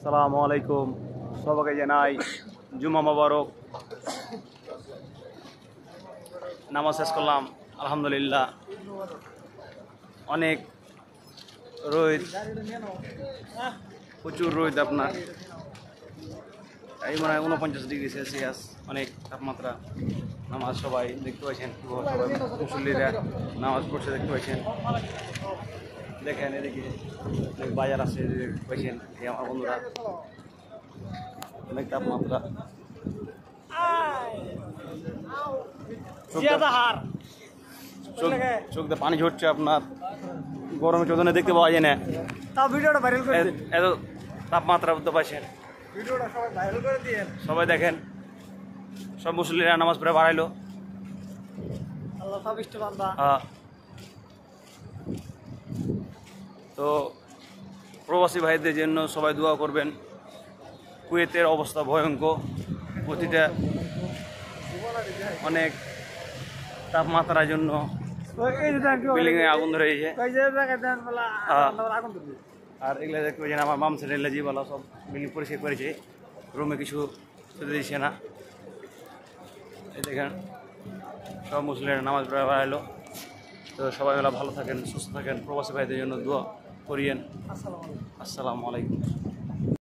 আসসালামু আলাইকুম, সবাইকে জানাই জুমা মোবারক। নামাজ শেষ করলাম আলহামদুলিল্লাহ। অনেক রোদ, প্রচুর রোদ, আপনার এই মনে হয় 49°C, অনেক তাপমাত্রা। নামাজ সবাই দেখতে পাচ্ছেন, সবাই মুসল্লিরা নামাজ পড়ছে দেখতে পাচ্ছেন। দেখেন এদিকে অনেক বাজার আছে দেখতে পাচ্ছেন, এই আমার বন্ধুরা। অনেক তাপমাত্রা, চোখ দিয়ে পানি ঝরছে আপনার। গরমে চোদনে দেখতে পাওয়া যায় না, তাও ভিডিওটা ভাইরাল করে দিন। এত তাপমাত্রা বুঝতে পারছেন। ভিডিওটা সবাই ভাইরাল করে দিন। সবাই দেখেন, সব মুসল্লিরা নামাজ পড়ে বাড়াইলো। আল্লাহ পাবিষ্ট বান্দা। হ্যাঁ, তো প্রবাসী ভাইদের জন্য সবাই দোয়া করবেন। কুয়েতের অবস্থা ভয়ঙ্কর, প্রতিটা অনেক তাপমাত্রার জন্য বিল্ডিংয়ে আগুন ধরে গেছে। আর এগুলো দেখতে পাচ্ছেন আমার মাম ছেলে এলাজিওয়ালা সব বিল্ডিং পরিষ্কার করেছে, রুমে কিছু খেতে দিচ্ছে না। এই দেখেন সব মুসলিমরা নামাজ পড়ে বেড়াইলো। তো সবাই মিলে ভালো থাকেন, সুস্থ থাকেন, প্রবাসী ভাইদের জন্য দোয়া করিয়েন। আসসালামু আলাইকুম।